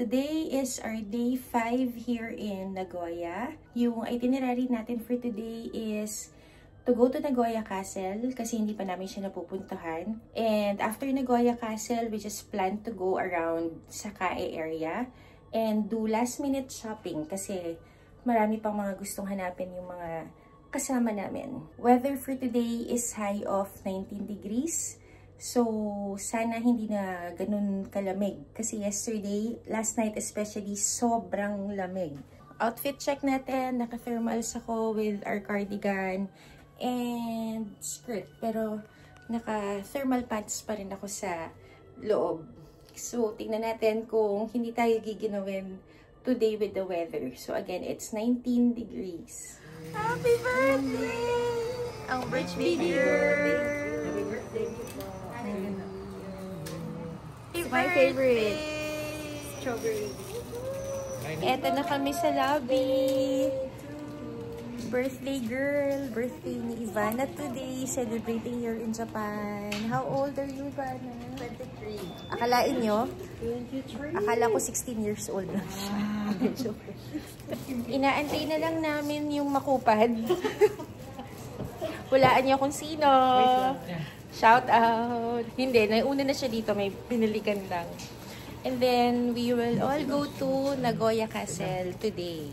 today is our day 5 here in Nagoya. Yung itinerary natin for today is to go to Nagoya Castle kasi hindi pa namin siya napupuntahan. And after Nagoya Castle, we just plan to go around Sakae area and do last minute shopping kasi marami pang mga gustong hanapin yung mga kasama namin. Weather for today is high of 19 degrees. So, sana hindi na ganun kalamig. Kasi yesterday, last night especially, sobrang lamig. Outfit check natin. Naka-thermals ako with our cardigan and skirt. Pero, naka-thermal pants pa rin ako sa loob. So, tingnan natin kung hindi tayo giginawin today with the weather. So, again, it's 19 degrees. Happy birthday! Ang birthday girl! Happy birthday! My favorite. Strawberry. Eto na kami sa lobby. Birthday girl. Birthday ni Ivana today. Celebrating here in Japan. How old are you, Ivana? 23. Akalain nyo? 23. Akala ko 16 years old lang siya. Inaantay na lang namin yung makupad. Walaan niyo kung sino. Shout out! Hindi, nauna na siya dito. May pinalikan lang. And then, we will all go to Nagoya Castle today.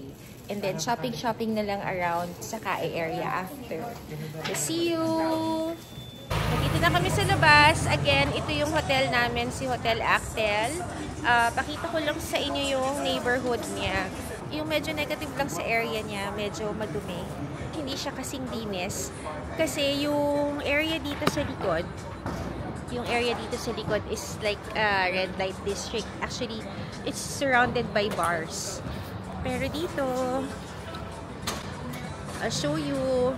And then, shopping na lang around Sakae area after. So, see you! Dito na kami sa labas. Again, ito yung hotel namin, si Hotel Actel. Pakita ko lang sa inyo yung neighborhood niya. Yung medyo negative lang sa area niya, medyo madumi. Hindi siya kasing linis. Kasi yung area dito sa likod, is like red light district. Actually, it's surrounded by bars. Pero dito, I'll show you.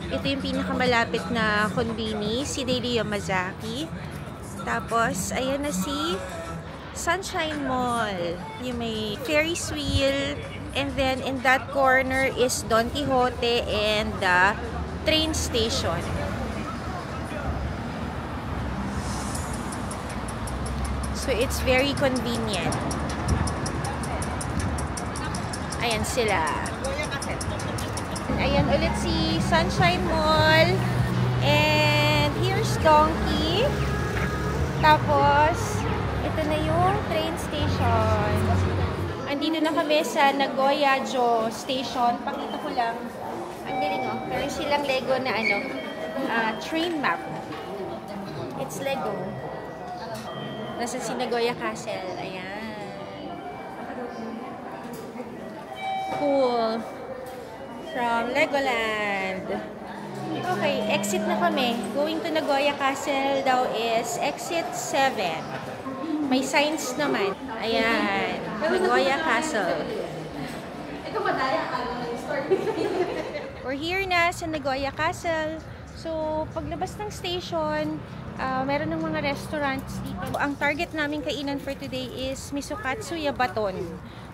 Ito yung pinakamalapit na konbini, si Daily Yamazaki. Tapos, ayan na si Sunshine Mall. Yung may Ferris wheel. And then, in that corner is Don Quixote and the train station. So, it's very convenient. Ayan sila. Ayan ulit si Sunshine Mall. And here's Donkey. Tapos, ito na yung train station. Andito na kami sa Nagoya-jo Station. Pakita ko lang. Ang galing oh. Meron silang Lego na train map. It's Lego. Nasa si Nagoya Castle. Ayan. Cool. From Legoland. Okay, exit na kami. Going to Nagoya Castle daw is exit 7. May signs naman. Ayan. Nagoya Castle. We're here na sa Nagoya Castle. So, paglabas ng station, meron ng mga restaurants dito. Ang target namin kainan for today is Misokatsu Yabaton.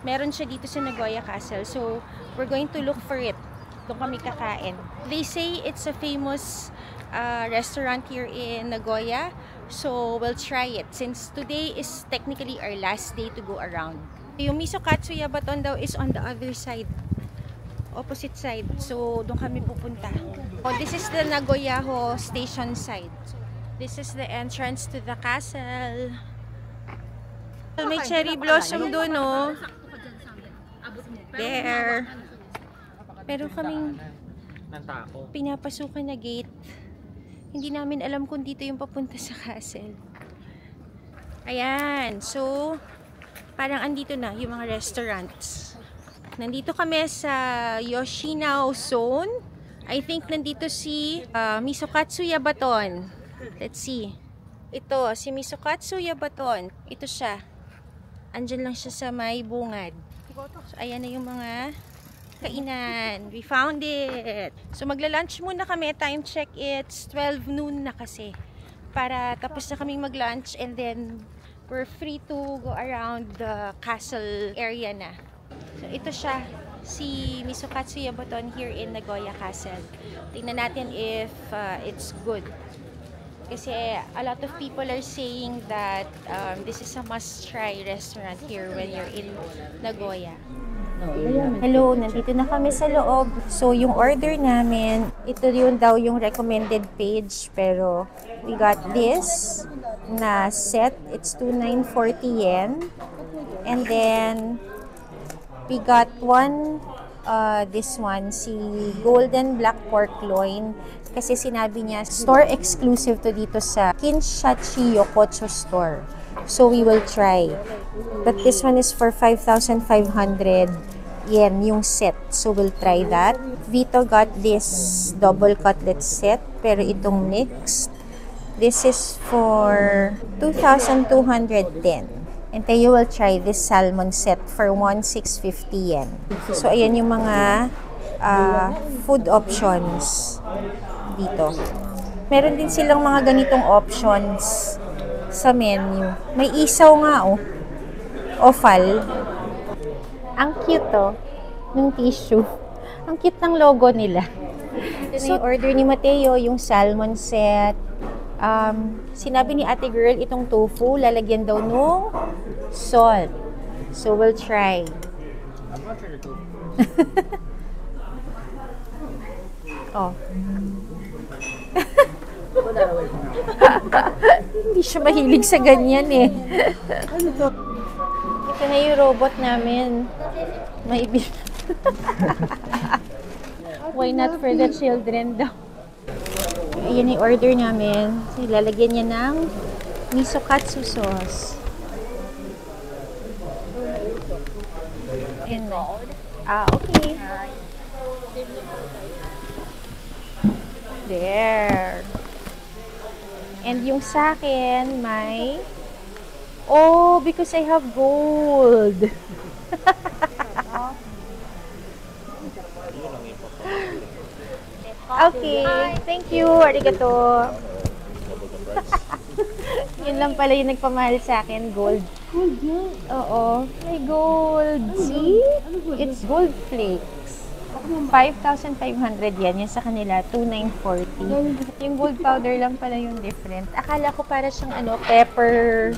Meron siya dito sa Nagoya Castle. So, we're going to look for it. Doon kami kakain. They say it's a famous restaurant here in Nagoya. So, we'll try it since today is technically our last day to go around. Yung Misokatsu Yabaton daw is on the other side. Opposite side. So, doon kami pupunta. Oh, this is the Nagoya-ho station side. This is the entrance to the castle. May cherry blossom doon, oh. There. Pero kaming pinapasukan na gate. Hindi namin alam kung dito yung papunta sa castle. Ayan. So, parang andito na yung mga restaurants. Nandito kami sa Yoshinao Zone. I think nandito si Misokatsu Yabaton. Let's see. Ito, si Misokatsu Yabaton. Ito siya. Andyan lang siya sa may bungad. So, ayan na yung mga kainan. We found it. So, magla-lunch muna kami. Time check, it's 12 noon na kasi. Para tapos na kaming mag-lunch and then we're free to go around the castle area na. So, ito siya. Si Misokatsu Yabaton here in Nagoya Castle. Tingnan natin if it's good. Kasi a lot of people are saying that this is a must-try restaurant here when you're in Nagoya. Hello, nandito na kami sa loob. So, yung order namin, ito yun daw yung recommended page. Pero, we got this na set. It's 2,940 yen. And then, we got this one, si Golden Black Pork Loin. Kasi sinabi niya, store exclusive to dito sa Kinshachi Yokocho store. So, we will try. But this one is for 5,500 yen yung set. So, we'll try that. Vito got this double cutlet set. Pero itong mixed, this is for 2,210. And then you will try this salmon set for 1,650 yen. So, ayan yung mga food options dito. Meron din silang mga ganitong options sa menu. May isaw nga, oh. Ofal. Ang cute, oh. Ng tissue. Ang cute ng logo nila. So, order ni Mateo, yung salmon set. Sinabi ni ate girl, itong tofu, lalagyan daw nung salt. So, we'll try. I'm not trying to. Oh. Hindi siya mahilig sa ganyan eh. Ito na yung robot namin. May Why not for the children daw? Ayan yung order namin. Lalagyan niya ng miso katsu sauce. And, okay. There. And yung sa akin, may... Oh, because I have gold. Okay. Thank you. Arigato. Yun lang pala yung nagpamahal sa akin. Gold. Gold yan? Oo. May gold. See? It's gold flakes. 5,500 yan. Yung sa kanila, 2,940. Yung gold powder lang pala yung different. Akala ko para siyang pepper,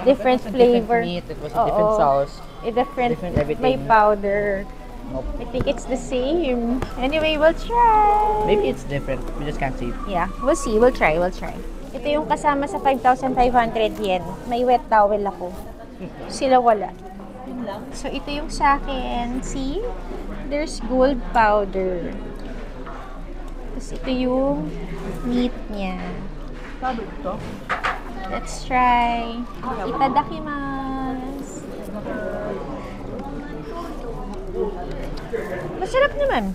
different flavor. Different meat, it was a different sauce. Different everything. May powder. Nope. I think it's the same. Anyway, we'll try. Maybe it's different. We just can't see. Yeah, we'll see. We'll try. Ito yung kasama sa 5,500 yen. May wet towel ako. Sila wala. So, ito yung sa akin. See? There's gold powder. Tapos ito yung meat niya. Let's try. Itadakimasu. Masarap naman.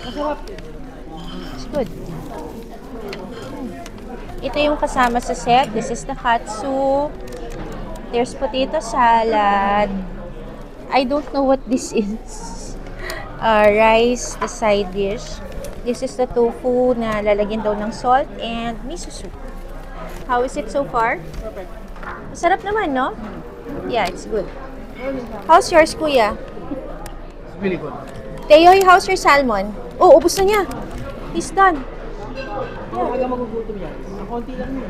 Masarap. It's good. Ito yung kasama sa set. This is the katsu. There's potato salad. I don't know what this is. Rice, the side dish. This is the tofu na lalagyan daw ng salt and miso soup. How is it so far? Perfect. Masarap naman, no? Yeah, it's good. How's yours, kuya? It's really good. Teo, how's your salmon? Oh, ubos na niya. He's done. Talaga magugutom yan. Ang konti lang yun.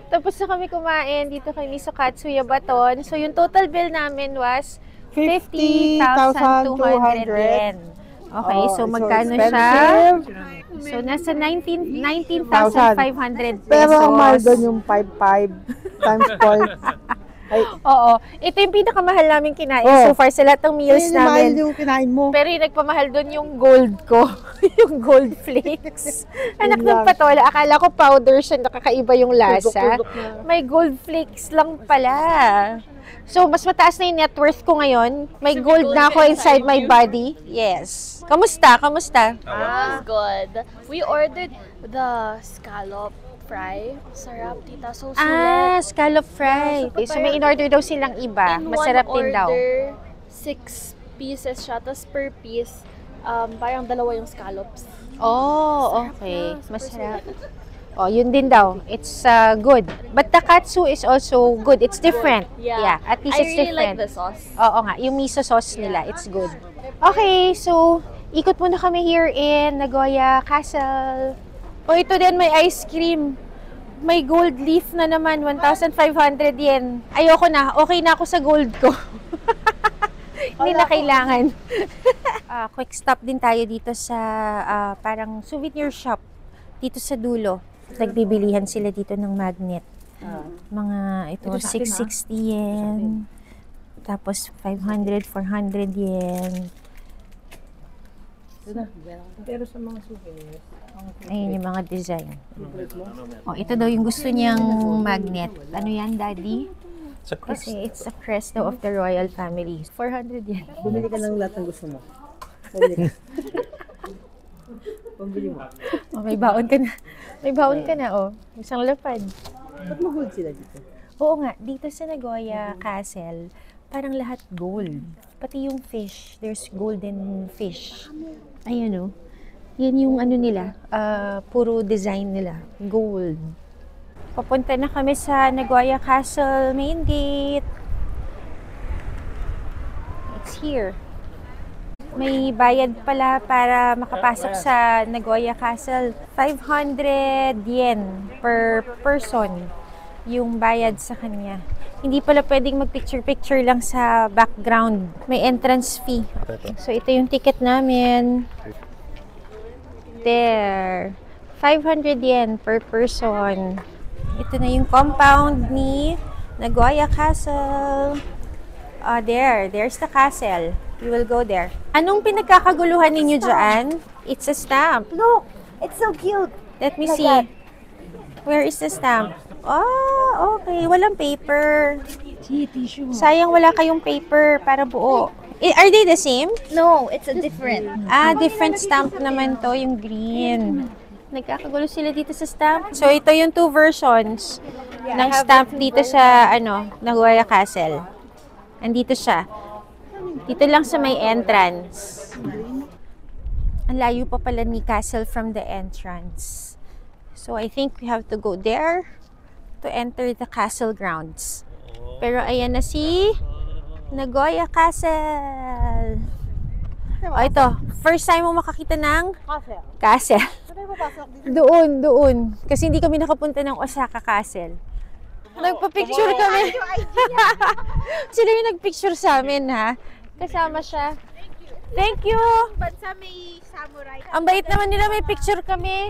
Tapos na kami kumain dito kay Miso Katsuya Baton. So, yung total bill namin was 50,200 yen. Okay, so magkano siya? So, nasa 19,500 pesos. Pero mahal doon yung 5,500 times points. Oo. Ito yung pinakamahal namin kinain so far sa lahat ng meals namin. Yung kinain mo. Pero yung nagpamahal doon yung gold ko. Yung gold flakes. Anak ng patola. Akala ko powder siya. Nakakaiba yung lasa. May gold flakes lang pala. So, mas mataas na yung net worth ko ngayon. May gold na ako inside my body. Yes. Kamusta? Kamusta? It was good. We ordered the scallop fry. Sarap, tita. So sulit. Scallop fry. So, may in-order daw silang iba. Masarap din daw. In 6 pieces siya. Tapos per piece, parang dalawa yung scallops. Oh, okay. Masarap. Oh, yun din daw. It's good. But the katsu is also good. It's different. Yeah. At least I it's really different. like the sauce. Oo nga. Yung miso sauce nila, it's good. Okay, so, ikot muna kami here in Nagoya Castle. Oh, ito din may ice cream. May gold leaf na naman, 1,500 yen. Ayoko na, okay na ako sa gold ko. Hindi na kailangan. Quick stop din tayo dito sa parang souvenir shop. Dito sa dulo. Nagbibilihan sila dito ng magnet. Mga ito 660 yen. Tapos 500, 400 yen. Pero sa mga souvenirs, Ayun yung mga design. Oh, ito daw yung gusto niyang magnet. Ano yan, Daddy? It's a crest. Kasi it's a crest daw of the royal family. 400 yan. bumili ka ng lahat ng gusto mo. Bumili ka. Pambili mo. Oh, may baon ka na. May baon ka na, oh. Isang lapad. Ba't mag-gold sila dito? Oo nga, dito sa Nagoya Castle, parang lahat gold. Pati yung fish, there's golden fish. Ayan, oh. Yan yung ano nila, puro design nila, gold. Papunta na kami sa Nagoya Castle main gate. It's here. May bayad pala para makapasok sa Nagoya Castle. 500 yen per person yung bayad sa kanya. Hindi pala pwedeng mag-picture-picture lang sa background. May entrance fee. So, ito yung ticket namin. There. 500 yen per person. Ito na yung compound ni Nagoya Castle. There's the castle. We will go there. Anong pinagkakaguluhan ninyo dyan? It's a stamp. Look, it's so cute. Let me see. Where is the stamp? Oh, okay. Walang paper. Sayang wala kayong paper para buo. Are they the same? No, it's a different. Different stamp naman to, yung green. Nagkakagulo sila dito sa stamp. So, ito yung two versions ng stamp dito sa, Nagoya Castle. Andito siya. Dito lang sa may entrance. Ang layo pa pala ni Castle from the entrance. So, I think we have to go there to enter the castle grounds. Pero ayan na si Nagoya Castle. Ito. First time mo makakita ng castle. Doon. Kasi hindi kami nakapunta ng Osaka Castle. Nagpa-picture kami. Sila yung nagpicture sa amin, ha? Kasama siya. Thank you! Bansa may samurai. Ang bait naman nila, may picture kami.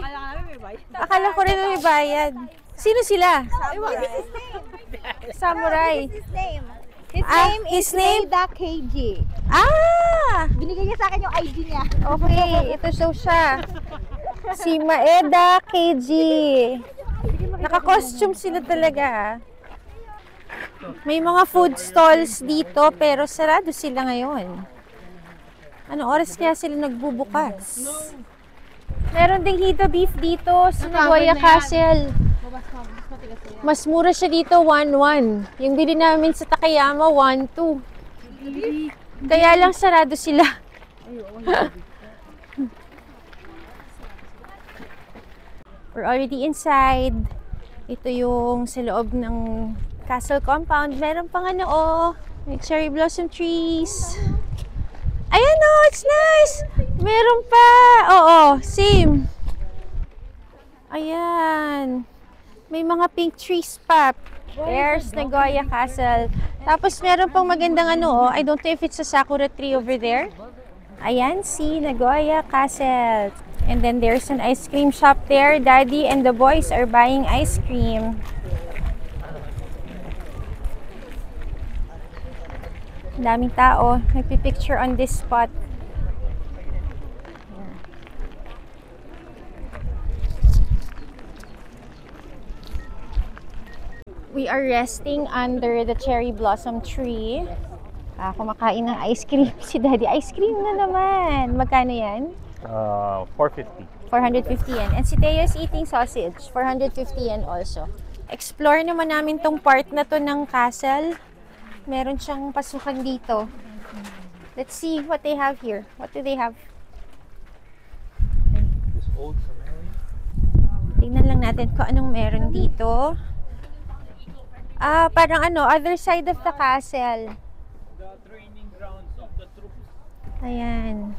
Akala ko rin may bayad. Sino sila? Samurai. His name. His name? Maeda KG. Binigay niya sa akin yung ID niya. Okay, ito siya. Si Maeda KG. Naka-costume sila talaga. May mga food stalls dito pero sarado sila ngayon. Anong oras kaya sila nagbubukas? Meron ding hito beef dito sa Nagoya Castle. Mas mura siya dito, 1-1. Yung bili namin sa Takayama, 1-2. Kaya lang sarado sila. We're already inside. Ito yung sa loob ng castle compound. Meron pang may cherry blossom trees. Ayan it's nice! Meron pa! Oo, same. Ayan. May mga pink trees pa. There's Nagoya Castle. Tapos meron pang magandang I don't know if it's a sakura tree over there. Ayan, see, Nagoya Castle. And then there's an ice cream shop there. Daddy and the boys are buying ice cream. Daming tao. Nagpipicture on this spot. We are resting under the cherry blossom tree. Kumakain ng ice cream. Si Daddy, ice cream na naman. Magkano yan? 450. 450 yen. And si Teo is eating sausage. 450 yen also. Explore naman namin tong part na to ng castle. Meron siyang pasukan dito. Let's see what they have here. What do they have? This old Sumerian. Tingnan lang natin kung anong meron dito. Parang other side of the castle. The training grounds of the troops. Ayan.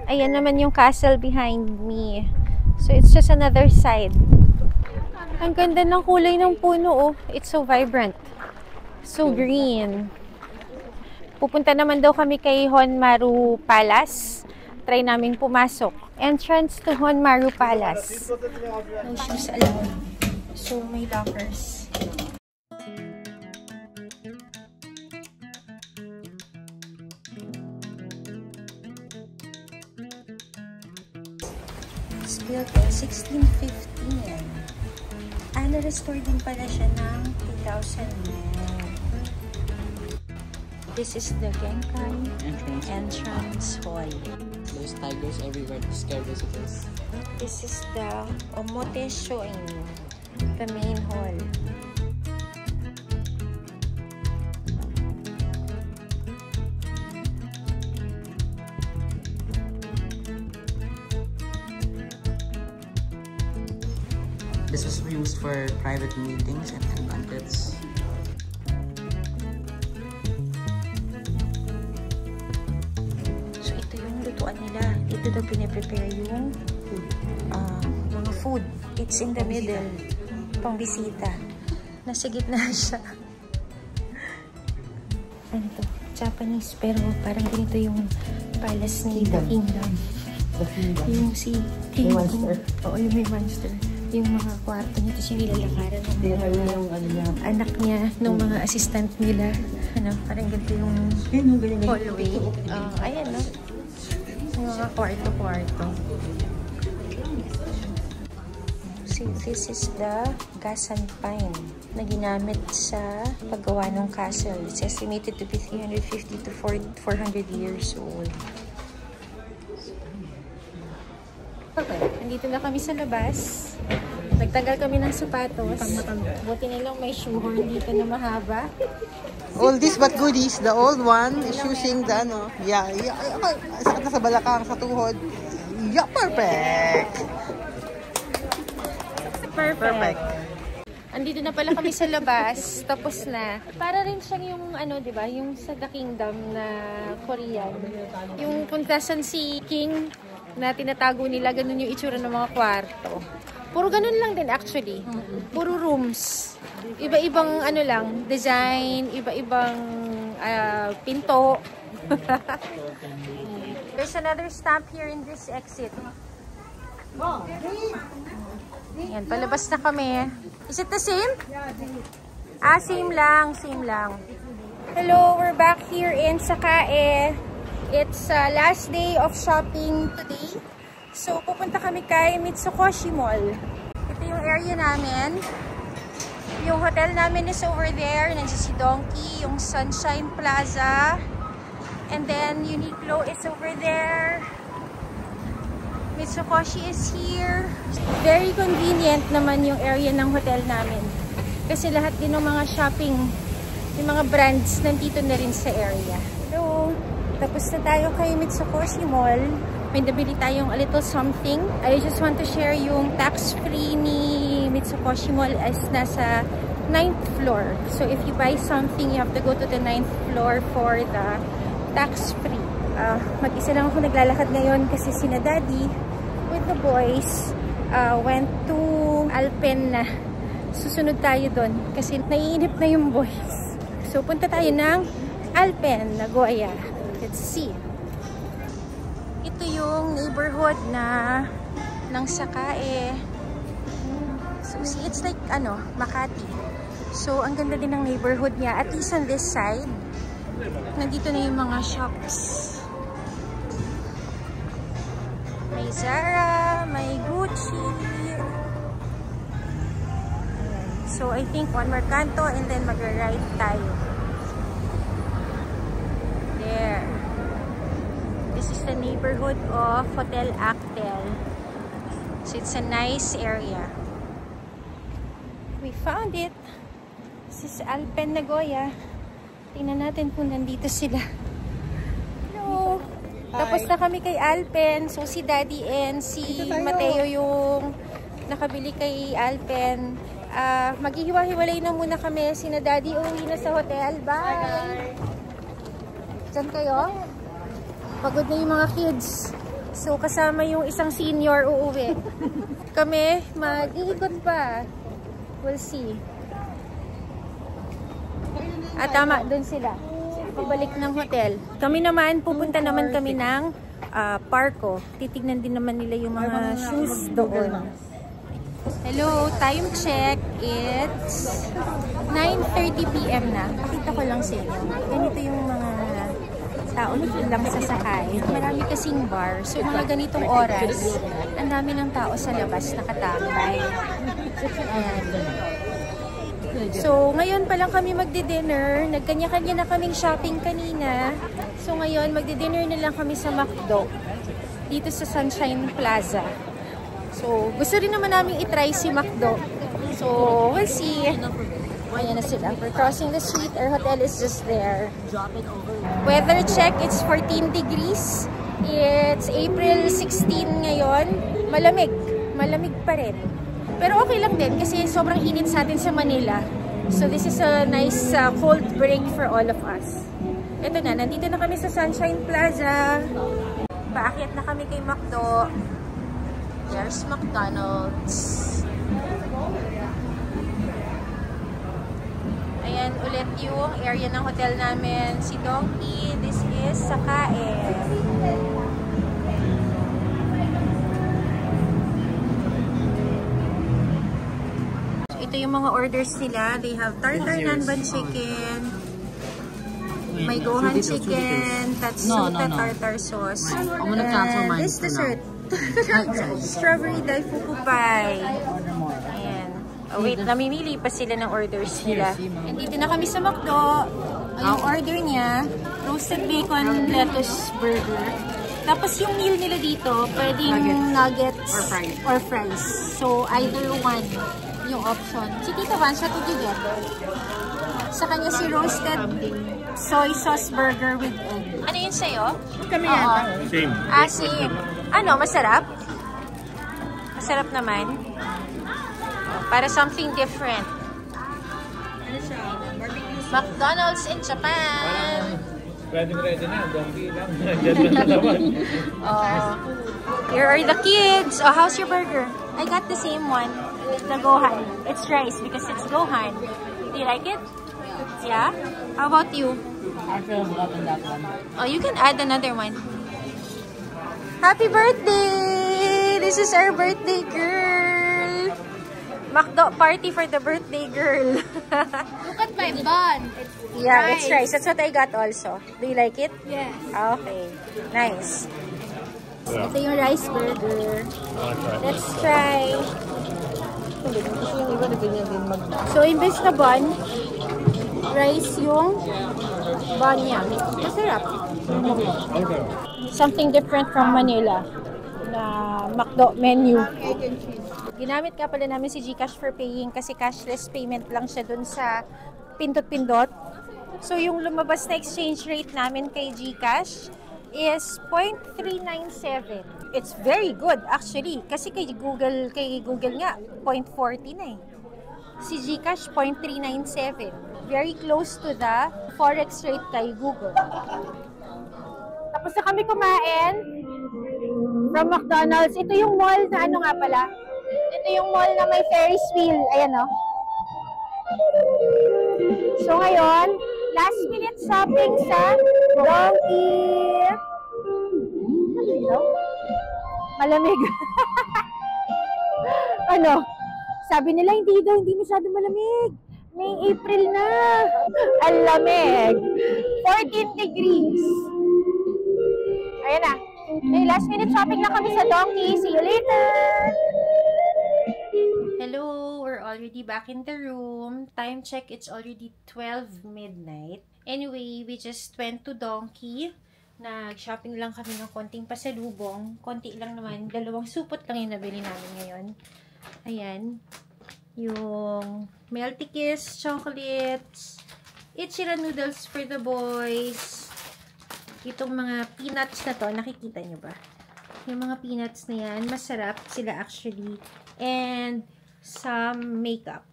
Ayan naman yung castle behind me. So, it's just another side. Ang ganda ng kulay ng puno, oh. It's so vibrant. So green. Pupunta naman daw kami kay Honmaru Palace. Try namin pumasok. Entrance to Honmaru Palace. No shoes allowed. So, may lockers. It's built in 1615. Na-restore din pala siya ng 2009. This is the Genkai entrance hall. There's tigers everywhere to scare visitors. This is the Omote Shoin, the main hall. This was used for private meetings and banquets. So ito yung lutuan nila. Dito daw piniprepare yung mga food. It's in the middle. Pang bisita. Nasa gitna siya. Ano to? Japanese. Pero parang ganito yung palace ni The Kingdom. Yung si King. Oo, yung may monster. Yung mga kwarto niya, tapos yung nilalakaran ng anak niya, ng mga assistant nila. Ano, parang ganito yung hallway. Ayan, no? Yung mga kwarto-kwarto. See, this is the gasan pine na ginamit sa paggawa ng castle. It's estimated to be 350 to 400 years old. Nandito na kami sa labas. Nagtanggal kami ng sapatos. Buti na lang may shoehorn dito na mahaba. Oldies but goodies. The old one is using the ano. Yeah. Sakit na sa balakang, sa tuhod. Yeah, perfect. Perfect. Andito na pala kami sa labas. Tapos na. Para rin siyang yung ano, di ba? Yung sa The Kingdom na Korean. Yung puntasan si King na tinatago nila, ganun yung itsura ng mga kwarto. Puro ganun lang din actually. Puro rooms. Iba-ibang ano lang, design, iba-ibang pinto. There's another stamp here in this exit. Yan, palabas na kami. Is it the same? Same lang, same lang. Hello, we're back here in Sakae. It's last day of shopping today. So, pupunta kami kay Mitsukoshi Mall. Ito yung area namin. Yung hotel namin is over there. Nandiyan si Donkey, yung Sunshine Plaza. And then, Uniqlo is over there. Mitsukoshi is here. Very convenient naman yung area ng hotel namin. Kasi lahat din ng mga shopping, yung mga brands, nandito na rin sa area. Hello! Tapos na tayo kay Mitsukoshi Mall. May nabili tayong a little something. I just want to share yung tax-free ni Mitsukoshi Mall as nasa 9th floor. So if you buy something, you have to go to the 9th floor for the tax-free. Mag-isa lang ako naglalakad ngayon kasi sina Daddy with the boys went to Alpen na. Susunod tayo doon kasi naiinip na yung boys. So punta tayo ng Alpen, Nagoya. Let's see. Ito yung neighborhood na ng Sakae. So see, it's like ano, Makati. So ang ganda din ng neighborhood niya. At least on this side, nandito na yung mga shops. May Zara, may Gucci. So I think one more kanto and then magra-ride tayo. There. This is the neighborhood of Hotel Actel. So it's a nice area. We found it. This is Alpen, Nagoya. Tingnan natin kung nandito sila. Hello! Hi. Tapos na kami kay Alpen. So si Daddy and si Mateo yung nakabili kay Alpen. Maghihiwa-hiwalay na muna kami. Sina Daddy uwi na sa hotel. Bye! Diyan kayo? Pagod na yung mga kids. So, kasama yung isang senior uuwi. Kami, mag-iikot pa. We'll see. At tama, dun sila. Pabalik ng hotel. Kami naman, pupunta naman kami ng Parco. Titignan din naman nila yung mga shoes doon. Hello, time check. It's 9:30 PM na. Pakita ko lang sa inyo. Ganito yung mga tao dito lang sasakay. Marami kasing bar. So, mga ganitong oras, ang dami ng tao sa labas nakatambay. Ayan. So, ngayon pa lang kami magdi-dinner. Nagkanya-kanya na kaming shopping kanina. So, ngayon, magdi-dinner na lang kami sa McDo. Dito sa Sunshine Plaza. So, gusto rin naman namin itry si McDo. So, we'll see. Ayan na sila. We're crossing the street. Our hotel is just there. Weather check, it's 14 degrees. It's April 16 ngayon. Malamig. Malamig pa rin. Pero okay lang din kasi sobrang init sa atin sa Manila. So, this is a nice cold break for all of us. Ito na, nandito na kami sa Sunshine Plaza. Paakyat na kami kay McDo. There's McDonald's. Ayan ulit yung area ng hotel namin. Si Donkey, this is Sakae. Ito yung mga orders nila. They have tartar nanban chicken, may gohan chicken, tatsuta tartar sauce, and this dessert. Strawberry daifuku pie. Ayan. Oh, wait, namimili pa sila ng orders nila. And dito na kami sa McDo. Ang order niya, roasted bacon lettuce burger. Tapos yung meal nila dito, pwedeng nuggets or fries. So, either one yung option. Si Tita Vance, what did you get? Sa kanya si roasted soy sauce burger with egg. Ano yun sa'yo? Kami yata. Same. Same. Ano, masarap? Masarap naman. Para something different. Ano siya? Barbecue. McDonald's in Japan. Ready na. Donkey lang. Diyan na naman. Here are the kids. Oh, how's your burger? I got the same one. The Gohan. It's rice because it's Gohan. Do you like it? Yeah? How about you? I feel love in that one. Oh, you can add another one. Happy birthday! This is our birthday girl. McDo party for the birthday girl. Look at my bun. It's Yeah, it's rice. That's what I got also. Do you like it? Yes. Okay. Nice. Yeah. Ito yung rice burger. Okay. Let's try. So, imbes na bun, rice yung bun niya. Masarap. Something different from Manila na McDo menu. Ginamit ka pala namin si GCash for paying kasi cashless payment lang siya dun sa pindot-pindot. So, yung lumabas na exchange rate namin kay GCash is 0.397. It's very good actually kasi kay Google nga 0.40 na eh. Si GCash 0.397. Very close to the forex rate kay Google. Tapos na kami kumain from McDonald's. Ito yung mall na ano nga pala. Ito yung mall na may Ferris wheel. Ayan o. So ngayon, last minute shopping sa Donkey. Malamig. Ano? Sabi nila hindi masyado malamig. May April na. Ang lamig. 14 degrees. Ayan na. May last minute shopping na kami sa Donkey. See you later. Hello, we're already back in the room. Time check, it's already 12 midnight. Anyway, we just went to Donkey. Nag-shopping lang kami ng konting pasalubong. Konti lang naman. 2 supot lang yung nabili namin ngayon. Ayan. Yung Melty Kiss chocolates. Ichira noodles for the boys. Itong mga peanuts na to, nakikita nyo ba? Yung mga peanuts na yan, masarap sila actually. And some makeup.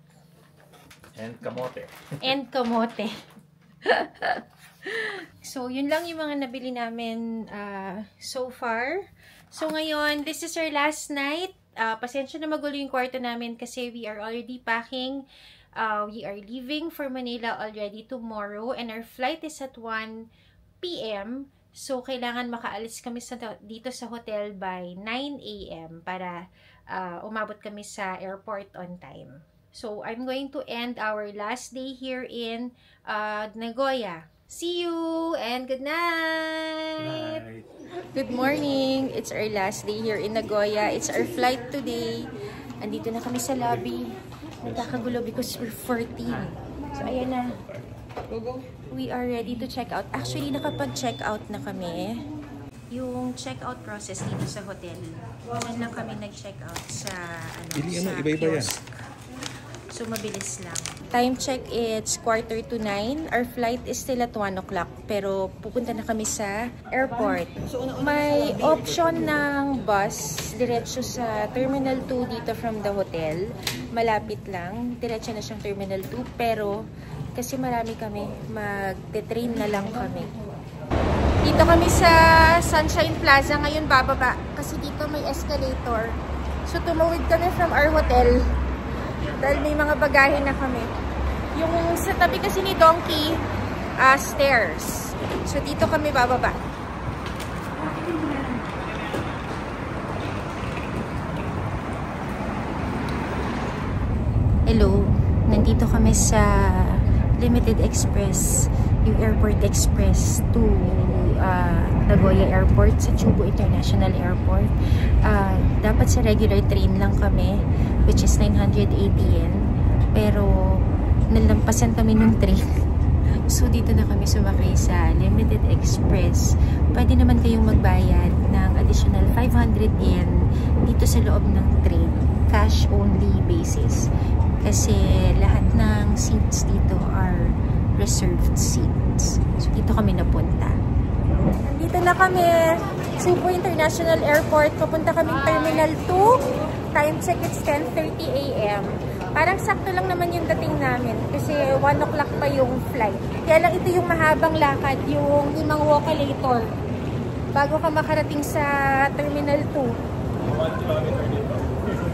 And kamote. And kamote. So, yun lang yung mga nabili namin so far. So ngayon, this is our last night. Pasensya na magulo yung kwarto namin kasi we are already packing. We are leaving for Manila already tomorrow and our flight is at 1 p.m. So, kailangan makaalis kami dito sa hotel by 9 a.m. para umabot kami sa airport on time. So, I'm going to end our last day here in Nagoya. See you and good night! Good morning! It's our last day here in Nagoya. It's our flight today. Andito na kami sa lobby. Nagkakagulo because we're 14. So, ayan na. We are ready to check out. Actually, nakapag-check out na kami. Yung check-out process dito sa hotel. Diyan lang kami nag-check out sa kiosk. So, mabilis lang. Time check, it's 8:45. Our flight is still at 1 o'clock. Pero, pupunta na kami sa airport. May option ng bus diretso sa Terminal 2 dito from the hotel. Malapit lang. Diretso na siyang Terminal 2. Pero, kasi marami kami, mag-train na lang kami. Dito kami sa Sunshine Plaza. Ngayon, bababa. Kasi dito may escalator. So, tumawid kami from our hotel. Dahil may mga bagahe na kami. Yung sa tabi kasi ni Donkey, stairs. So, dito kami bababa. Hello. Nandito kami sa Limited Express. Yung Airport Express to Nagoya Airport sa Chubu International Airport. Dapat sa regular train lang kami, which is 980 yen. Pero nalampasan kami ng train. So dito na kami sumakay sa Limited Express. Pwede naman kayong magbayad ng additional 500 yen dito sa loob ng train. Cash only basis. Kasi lahat ng seats dito are reserved seats. So dito kami napunta. Dito na kami, Chubu International Airport. Papunta kaming Terminal 2. Time check, it's 10:30 a.m. Parang sakto lang naman yung dating namin kasi 1 o'clock pa yung flight. Kaya lang ito yung mahabang lakad, yung 5 walkalator bago ka makarating sa Terminal 2.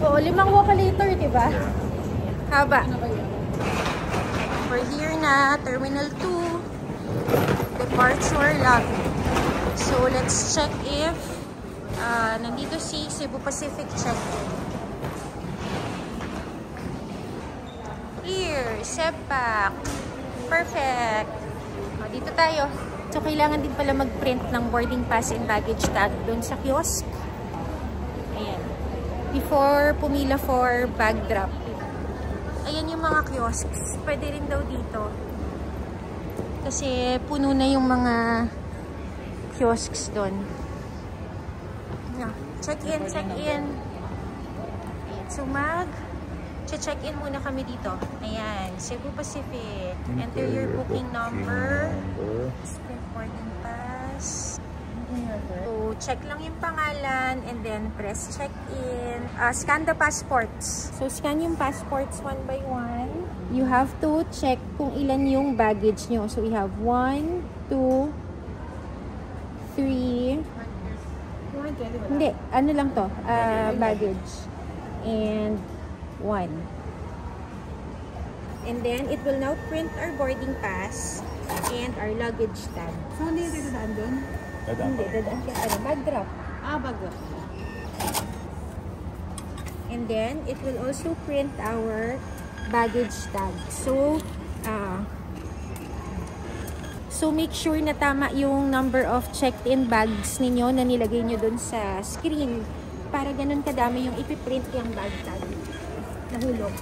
Oo, 5 walkalator, diba? Haba. We're here na, Terminal 2. Departure lobby. So, let's check if nandito si Cebu Pacific check-in. Here, SEPAC. Perfect. O, dito tayo. So, kailangan din pala mag-print ng boarding pass and baggage tag doon sa kiosk. Ayan. Before pumila for bag drop. Ayan yung mga kiosks. Pwede rin daw dito. Kasi puno na yung mga kiosks doon. Check-in, check-in. So, check-in muna kami dito. Ayan, Cebu Pacific. Enter your booking number. Print boarding pass. So, check lang yung pangalan and then press check-in. Scan the passports. So, scan yung passports one by one. You have to check kung ilan yung baggage nyo. So, we have 1, 2, 3. Hindi, ano lang to? Baggage. And 1. And then, it will now print our boarding pass and our luggage tag. So, hindi dito daan doon? Hindi, dadaan ka. Bag drop. Bag drop. And then, it will also print our baggage tag. So, make sure na tama yung number of checked-in bags ninyo na nilagay nyo dun sa screen. Para ganun kadami yung ipiprint yung bag tag. Nahulog.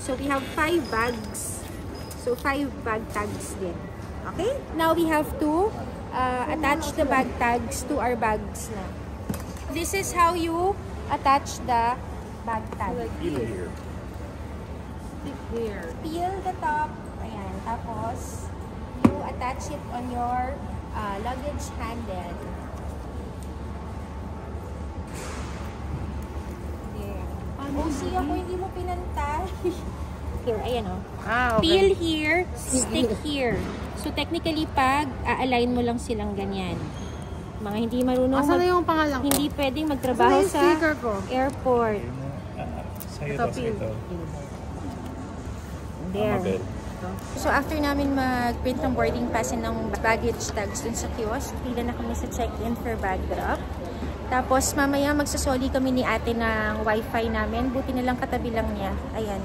So, we have 5 bags. So, 5 bag tags din. Okay? Now, we have to attach the bag tags to our bags na. This is how you attach the bag tag. Here. Here. Peel the top. Ayan. Tapos, you attach it on your luggage handle. Oh, see ako, hindi mo pinantay. Here, ayan o. Okay. Peel here, stick here. So, technically, pag a-align mo lang silang ganyan. Mga hindi marunong Asan na yung pangalan ko? hindi pwedeng magtrabaho Asan na yung sa sticker ko? airport. Sa'yo to, sa'yo to. There. So after namin mag-print ng boarding pass and ng baggage tags dun sa kiosk, pila na kami sa check-in for bag drop. Tapos mamaya magsasoli kami ni ate ng wifi namin. Buti na lang katabi lang niya. Ayan.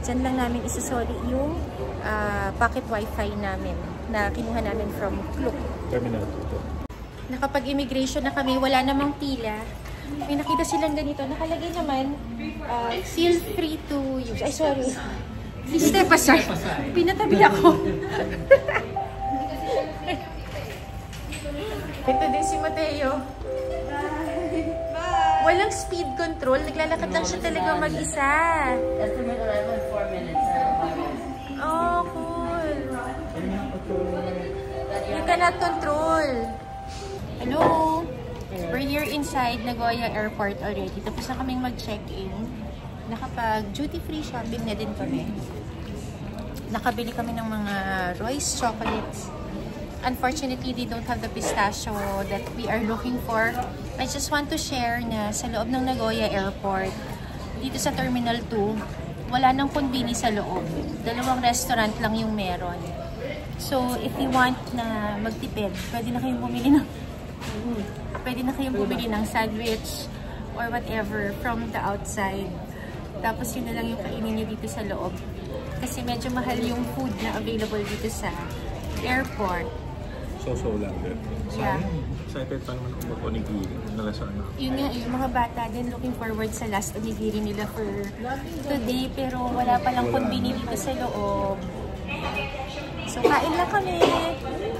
Diyan lang namin isasoli yung pocket wifi namin na kinuha namin from Klook. Terminal 2. Nakapag-immigration na kami, wala namang pila. May nakita silang ganito. Nakalagay naman, feel free to use. Ay, sorry. Step aside. Pinatabi ako. Ito din si Mateo. Walang speed control. Naglalakad lang siya talaga mag-isa. Estimate arrival in 4 minutes. Oh, cool. You cannot control. Hello. We're here inside Nagoya Airport already. Tapos na kaming mag-check-in. Nakapag duty-free shopping na din kami. Nakabili kami ng mga Royce chocolates. Unfortunately, they don't have the pistachio that we are looking for. I just want to share na sa loob ng Nagoya Airport, dito sa Terminal 2, wala nang konbini sa loob. 2 restaurant lang yung meron. So, if you want na magtipid, pwede na kayong bumili ng sandwich or whatever from the outside. Tapos yun na lang yung kainin nyo dito sa loob. Kasi medyo mahal yung food na available dito sa airport. So lang din. Yeah. Excited pa naman kung mag-onigiri. Nalasaan na. Yun nga, yung mga bata din looking forward sa last onigiri nila for today. Pero wala palang konbini dito sa loob. So kain lang kami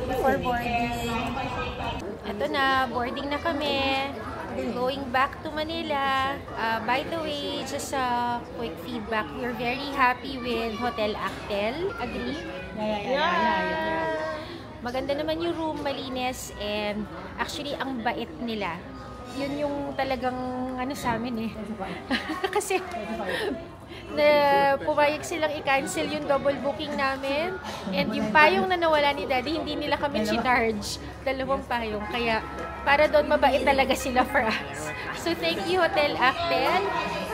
before boarding. Ito na, boarding na kami. Going back to Manila. By the way, just a quick feedback. We're very happy with Hotel Actel. Agree? Yeah. Maganda naman yung room, malinis, and actually, ang bait nila. Yun yung talagang ano sa amin eh. Kasi na pumayag silang i-cancel yung double booking namin. And yung payong na nawala ni Daddy, hindi nila kami charge. 2 payong. Kaya para doon mabait talaga sila for us. So thank you Hotel Actel.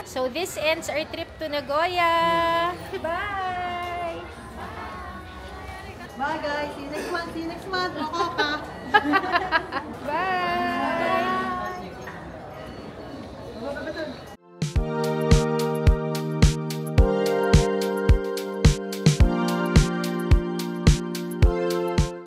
So this ends our trip to Nagoya. Bye! Bye guys! See you next month! See you next month! Makaka! Bye! Bye!